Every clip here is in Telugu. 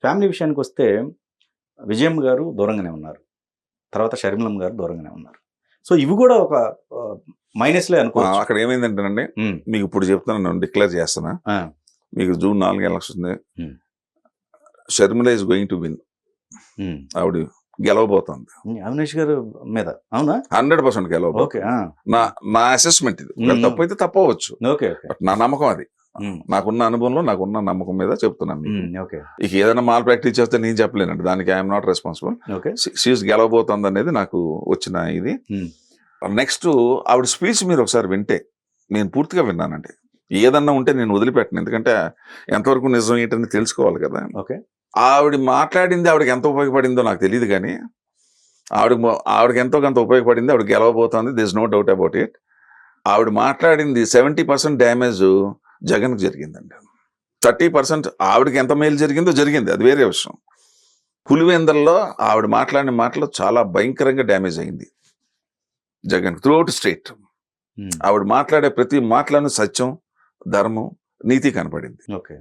ఫ్యామిలీ విషయానికొస్తే విజయమ్మ గారు దూరంగానే ఉన్నారు. తర్వాత షర్మిలమ్మ గారు దూరంగానే ఉన్నారు. సో ఇవి కూడా ఒక మైనస్‌లే అనుకోవచ్చు. అక్కడ ఏమైందంటేనండి, హ్మ్. మీకు ఇప్పుడు చెప్తున్నాను, డిక్లేర్ చేస్తున్నా. ఆ! మీకు జూన్ 4 ఎలక్షన్ ఉంది. హ్మ్. Sharmila is going to win. హ్మ్. ఆవిడ గెలవబోతుంది. అవినాష్ గారు మీద అవునా? 100% ఓకే. గెలవబోతుంది. ఆ! నా అసెస్మెంట్ ఇది. ఒకవేళ హ్మ్. తప్పు అయితే తప్పవచ్చు. ఓకే. ఓకే. బట్ నా నమ్మకం అది. హ్మ్. నాకున్న అనుభవంలో, నాకున్న నమ్మకం మీద చెప్తున్నాను మీకు. ఓకే. ఇక ఏదైనా మాల్ ప్రాక్టీస్ చేస్తే నేను చెప్పలేనండి. దానికి I'm not responsible. Okay. She's గెలవబోతుంది అనేది నాకు వచ్చిన ఇది. హ్మ్. నెక్స్ట్ ఆవిడ స్పీచ్ మీరు ఒకసారి వింటే, నేను పూర్తిగా విన్నానండి. ఏదన్నా ఉంటే నేను వదిలిపెట్టను. ఎందుకంటే ఎంతవరకు నిజం ఏంటని తెలుసుకోవాలి కదా. ఓకే. ఆవిడ మాట్లాడింది ఆవిడకి ఎంత ఉపయోగపడిందో నాకు తెలియదు కానీ, ఆవిడకి ఎంతో కొంత ఉపయోగపడింది. ఆవిడ గెలవబోతోంది. This no doubt about it. ఆవిడ మాట్లాడింది 70% డ్యామేజ్ జగన్కి జరిగిందండి. 30% ఆవిడకి ఎంత మేలు జరిగిందో జరిగింది, అది వేరే విషయం. పులివెందల్లో ఆవిడ మాట్లాడిన మాటలు చాలా భయంకరంగా డ్యామేజ్ అయింది జగన్ త్రూఅవుట్ స్టేట్. ఆవిడ మాట్లాడే ప్రతి మాటలను సత్యం, ధర్మం, నీతి కనపడింది. ఓకే.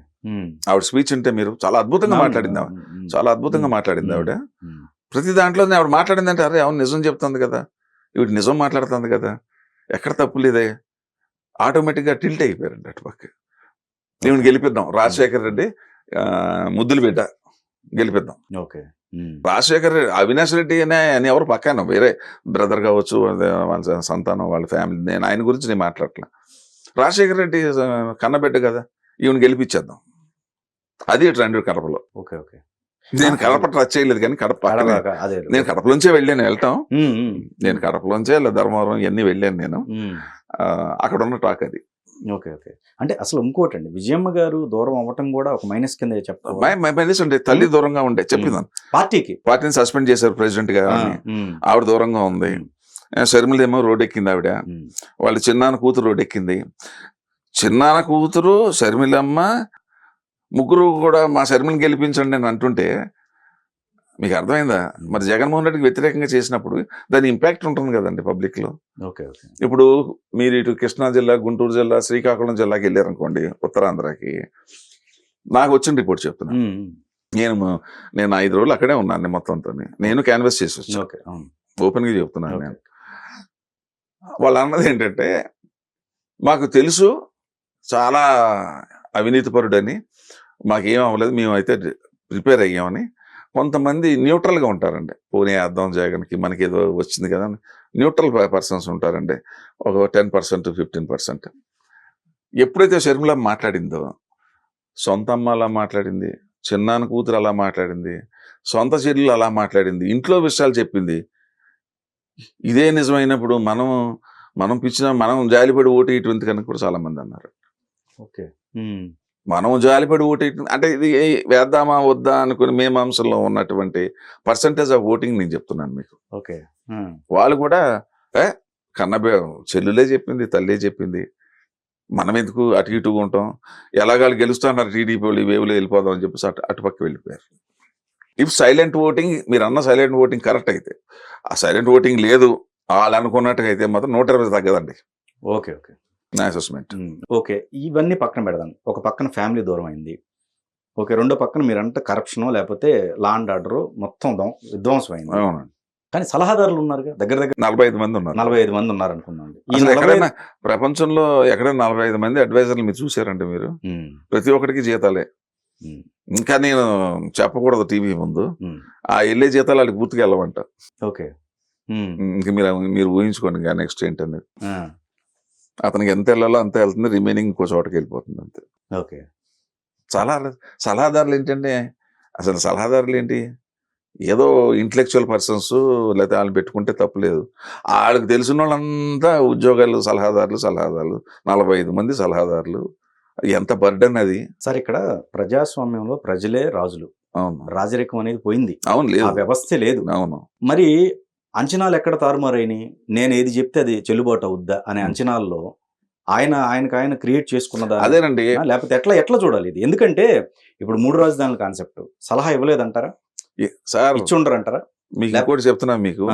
ఆవిడ స్పీచ్ అంటే మీరు చాలా అద్భుతంగా మాట్లాడింది. చాలా అద్భుతంగా మాట్లాడింది ఆవిడ. ప్రతి దాంట్లోనే ఆవిడ మాట్లాడిందంటే, అరే అవును నిజం చెప్తుంది కదా, ఇవిడ నిజం మాట్లాడుతుంది కదా, ఎక్కడ తప్పు లేదే. ఆటోమేటిక్గా టిల్ట్ అయిపోయారండి అటుపక్క. ఈవిడ గెలిపిద్దాం, రాజశేఖర్ రెడ్డి ముద్దులు బిడ్డ గెలిపిద్దాం. ఓకే. రాజశేఖర్ రెడ్డి, అవినాష్ రెడ్డి అని ఎవరు పక్కన వేరే బ్రదర్ కావచ్చు, వాళ్ళ సంతానం, వాళ్ళ ఫ్యామిలీ, నేను ఆయన గురించి నేను మాట్లాడట్లా. రాజశేఖర్ రెడ్డి కన్నబిడ్డ కదా, ఈవిని గెలిపించేద్దాం. అది ట్రెండ్ కడపలో. ఓకే. ఓకే. నేను కడప టచ్ చేయలేదు కానీ కడప పక్కనే. నేను కడపలోంచే వెళ్ళాను, నేను కడపలోంచే ధర్మవరం ఇవన్నీ వెళ్ళాను నేను. అక్కడ ఉన్న టాక్ అది. ఓకే. ఓకే. అంటే అసలు ఇంకోటండి, విజయమ్మ గారు దూరం అవ్వటం కూడా ఒక మైనస్ కింద మైనస్ ఉండే. తల్లి దూరంగా ఉండే, చెప్పినాను. పార్టీని సస్పెండ్ చేశారు ప్రెసిడెంట్ గా, ఆవిడ దూరంగా ఉంది. షర్మిల ఏమో రోడ్ ఎక్కింది ఆవిడ. వాళ్ళ చిన్నాన్న కూతురు రోడ్ ఎక్కింది. చిన్నాన్న కూతురు, షర్మిలమ్మ, ముగ్గురు కూడా మా షర్మిలని గెలిపించండి అని అంటుంటే మీకు అర్థమైందా? మరి జగన్మోహన్ రెడ్డికి వ్యతిరేకంగా చేసినప్పుడు దాని ఇంపాక్ట్ ఉంటుంది కదండి పబ్లిక్ లో. ఇప్పుడు మీరు ఇటు కృష్ణా జిల్లా, గుంటూరు జిల్లా, శ్రీకాకుళం జిల్లాకి వెళ్ళారనుకోండి, ఉత్తరాంధ్రకి, నాకు వచ్చిన రిపోర్ట్ చెప్తున్నాను. నేను 5 రోజులు అక్కడే ఉన్నాను మొత్తంతో. నేను క్యాన్వాస్ చేసి వచ్చాను, ఓపెన్ గా చెప్తున్నాను. నేను వాళ్ళు అన్నది ఏంటంటే, మాకు తెలుసు చాలా అవినీతిపరుడని, మాకేం అవ్వలేదు, మేమైతే ప్రిపేర్ అయ్యామని. కొంతమంది న్యూట్రల్గా ఉంటారండి. పోనీ అర్థం జగన్కి మనకి ఏదో వచ్చింది కదా, న్యూట్రల్ పర్సన్స్ ఉంటారండి, ఒక 10% 15%. ఎప్పుడైతే షర్మిల మాట్లాడిందో, సొంత అమ్మ అలా మాట్లాడింది, చిన్నాన్న కూతురు అలా మాట్లాడింది, సొంత చెల్లెలు అలా మాట్లాడింది, ఇంట్లో విషయాలు చెప్పింది. ఇదే నిజమైనప్పుడు మనం పిచ్చిన, మనం జాలిపడి ఓటు ఎందుకు అని కూడా చాలా మంది అన్నారు. ఓకే. మనం జాలిపడి ఓటు అంటే ఇది వేద్దామా వద్దా అనుకుని మేమాంసంలో ఉన్నటువంటి పర్సంటేజ్ ఆఫ్ ఓటింగ్ నేను చెప్తున్నాను మీకు. ఓకే. వాళ్ళు కూడా చెల్లులే చెప్పింది, తల్లే చెప్పింది, మనం ఎందుకు అటు ఇటుగా ఉంటాం, ఎలాగాళ్ళు గెలుస్తున్నారు టీడీపీ వాళ్ళు, వేవులో వెళ్ళిపోదాం అని చెప్పేసి అటుపక్క వెళ్ళిపోయారు. ఇఫ్ సైలెంట్ ఓటింగ్, మీరు అన్న సైలెంట్ ఓటింగ్ కరెక్ట్ అయితే, ఆ సైలెంట్ ఓటింగ్ లేదు వాళ్ళు అనుకున్నట్టుగా అయితే మాత్రం 120 తగ్గదండి. ఓకే. ఓకే. అసెస్మెంట్. ఓకే. ఇవన్నీ పక్కన పెడదాం. ఒక పక్కన ఫ్యామిలీ దూరం అయింది. ఓకే. రెండో పక్కన మీరంటే కరప్షనో లేకపోతే లా అండ్ ఆర్డర్ మొత్తం విధ్వంసం అయింది. అవునండి. కానీ సలహాదారులు ఉన్నారుగా, దగ్గర 45 మంది ఉన్నారు. 45 మంది ఉన్నారు అనుకున్నాండి. ఎక్కడైనా ప్రపంచంలో ఎక్కడైనా 45 మంది అడ్వైజర్లు మీరు చూసారంటే, మీరు ప్రతి ఒక్కరికి జీతాలే. ఇంకా నేను చెప్పకూడదు టీవీ ముందు, ఆ వెళ్ళే జీతాలు వాళ్ళకి పూర్తిగా వెళ్ళమంట. ఓకే. ఇంకా మీరు ఊహించుకోండి ఇంకా నెక్స్ట్ ఏంటనేది. అతనికి ఎంత వెళ్ళాలో అంత వెళ్తుంది, రిమైనింగ్ ఇంకో చోటకి వెళ్ళిపోతుంది అంతే. ఓకే. సలహాదారులు ఏంటంటే, అసలు సలహాదారులు ఏంటి, ఏదో ఇంటలెక్చువల్ పర్సన్స్, లేకపోతే వాళ్ళని పెట్టుకుంటే తప్పులేదు. వాళ్ళకి తెలిసిన వాళ్ళంతా ఉద్యోగాలు, సలహాదారులు 45 మంది సలహాదారులు, ఎంత బర్డన్ అది. సార్, ఇక్కడ ప్రజాస్వామ్యంలో ప్రజలే రాజులు. అవును. రాజరికం అనేది పోయింది. అవును, లేదు, వ్యవస్థే లేదు. అవును. మరి అంచనాలు ఎక్కడ తారుమారైనాయి? నేను ఏది చెప్తే అది చెల్లుబాటు అవుద్దా అనే అంచనాల్లో ఆయన క్రియేట్ చేసుకున్నదా? అదేనండి. లేకపోతే ఎట్లా చూడాలి ఇది? ఎందుకంటే ఇప్పుడు 3 రాజధానుల కాన్సెప్ట్ సలహా ఇవ్వలేదంటారా? సార్ ఇచ్చి ఉండరంటారా? మీకు ఇంకోటి చెప్తున్నా, మీకు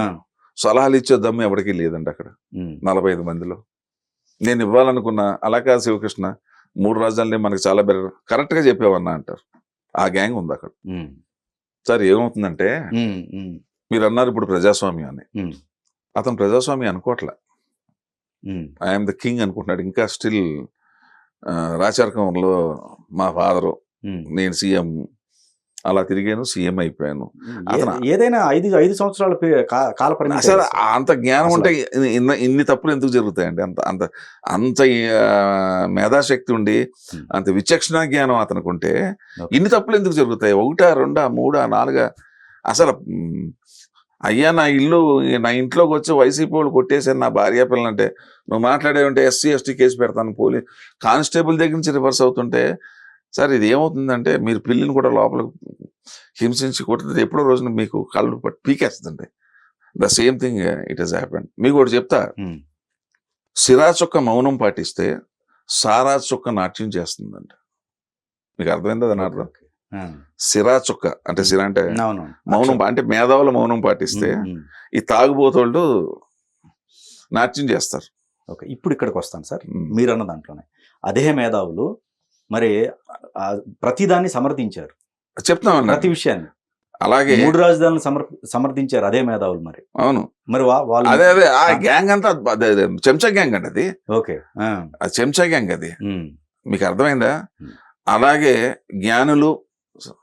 సలహాలు ఇచ్చే దమ్ము ఎవరికి లేదండి అక్కడ 45 మందిలో. నేను ఇవ్వాలనుకున్నా, అలా కాదు శివకృష్ణ, 3 రాజధానులే మనకి చాలా బెటర్, కరెక్ట్ గా చెప్పేవన్నా అంటారు. ఆ గ్యాంగ్ ఉంది అక్కడ. ఉమ్, సార్ ఏమవుతుందంటే ఉమ్, మీరు అన్నారు ఇప్పుడు ప్రజాస్వామ్యం అని. ఉమ్, అతను ప్రజాస్వామ్యం అనుకోవట్లే, ఉమ్, ఐఎమ్ ద కింగ్ అనుకుంటున్నాడు. ఇంకా స్టిల్ రాచరికంలో మా ఫాదరు, ఉమ్. నేను సీఎం, అలా తిరిగాను, సీఎం అయిపోయాను. అతను ఏదైనా 5 సంవత్సరాల కాల పరిమితి అసలు అంత జ్ఞానం అసలు. ఉంటే ఇన్ని తప్పులు ఎందుకు జరుగుతాయండి? అంత అంత అంత మేధాశక్తి ఉండి అంత విచక్షణ జ్ఞానం అతనికి ఉంటే ఇన్ని తప్పులు ఎందుకు జరుగుతాయి? 1, 2, 3, 4 అసలు అయ్యా నా ఇంట్లోకి వచ్చి వైసీపీ వాళ్ళు కొట్టేసారు నా భార్య పిల్లలంటే నువ్వు మాట్లాడేవంటే ఎస్సీ ఎస్టీ కేసు పెడతాను, పోలీస్ కానిస్టేబుల్ దగ్గర నుంచి రివర్స్ అవుతుంటే, సార్ ఇది ఏమవుతుందంటే మీరు పిల్లిని కూడా లోపల హింసించి కొట్టితే ఎప్పుడో రోజున మీకు కళ్ళు పట్టి పీకేస్తుందండి. The same thing it has happened. మీకు ఒకటి చెప్తా, సిరా చుక్క మౌనం పాటిస్తే సారా చుక్క నాట్యం చేస్తుందండి. మీకు అర్థమైంది దాని అర్థం? సిరా చుక్క అంటే సిరా అంటే మౌనం, అంటే మేధావుల మౌనం పాటిస్తే ఈ తాగుబోతోళ్ళు నాట్యం చేస్తారు. ఓకే, ఇప్పుడు ఇక్కడికి వస్తాను సార్. మీరు అన్న దాంట్లోనే అదే మేధావులు మరి ప్రతిదాన్ని సమర్థించారు, చెప్తామన్నా ప్రతి విషయాన్ని. అలాగే 3 రాజధానులు సమర్థించారు అదే మేధావులు. మరి అవును, మరి వాళ్ళు అదే ఆ గ్యాంగ్ అంతా చెంచా గ్యాంగ్ అండి అది. ఓకే, అది చెంచా గ్యాంగ్ అది. మీకు అర్థమైందా? అలాగే జ్ఞానులు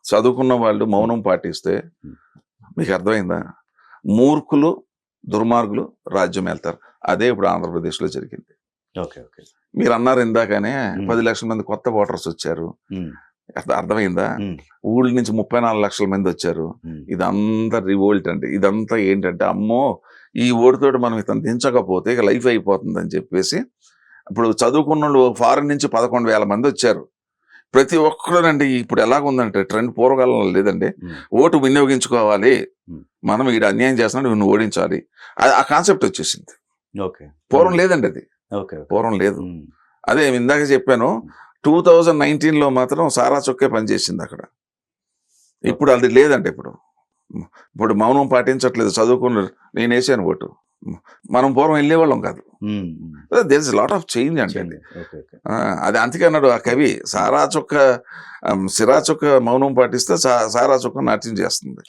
చదువుకున్న వాళ్ళు మౌనం పాటిస్తే మీకు అర్థమైందా? మూర్ఖులు దుర్మార్గులు రాజ్యం వెళ్తారు. అదే ఇప్పుడు ఆంధ్రప్రదేశ్లో జరిగింది. Okay, okay. మీరు అన్నారు ఇందాకనే 10 లక్షల మంది కొత్త ఓటర్స్ వచ్చారు. అర్థమైందా? ఊళ్ళ నుంచి 34 లక్షల మంది వచ్చారు. ఇదంతా రివోల్ట్ అండి. ఇదంతా ఏంటంటే అమ్మో ఈ ఓటుతోటి మనం ఇతను దించకపోతే ఇక లైఫ్ అయిపోతుందని చెప్పేసి ఇప్పుడు చదువుకున్న వాళ్ళు ఫారెన్ నుంచి 11,000 మంది వచ్చారు. ప్రతి ఒక్కరునండి ఇప్పుడు ఎలాగుందంటే ట్రెండ్ పూర్వకాలంలో లేదండి. ఓటు వినియోగించుకోవాలి, మనం ఈడ అన్యాయం చేస్తున్నాడు, వీడిని ఓడించాలి, ఆ కాన్సెప్ట్ వచ్చేసింది. పూర్వం లేదండి అది, పూర్వం లేదు. అదే ఇందాక చెప్పాను, 2019లో మాత్రం సారా చొక్కే పనిచేసింది అక్కడ. ఇప్పుడు అది లేదండి. ఇప్పుడు మౌనం పాటించట్లేదు చదువుకున్న. నేను వేసాను ఓటు, మనం పూర్వం వెళ్ళేవాళ్ళం కాదు. There is lot of change అంటే అది. అందుకే అన్నాడు ఆ కవి, సిరా చుక్క మౌనం పాటిస్తే సారా చుక్క నాట్యం చేస్తుంది.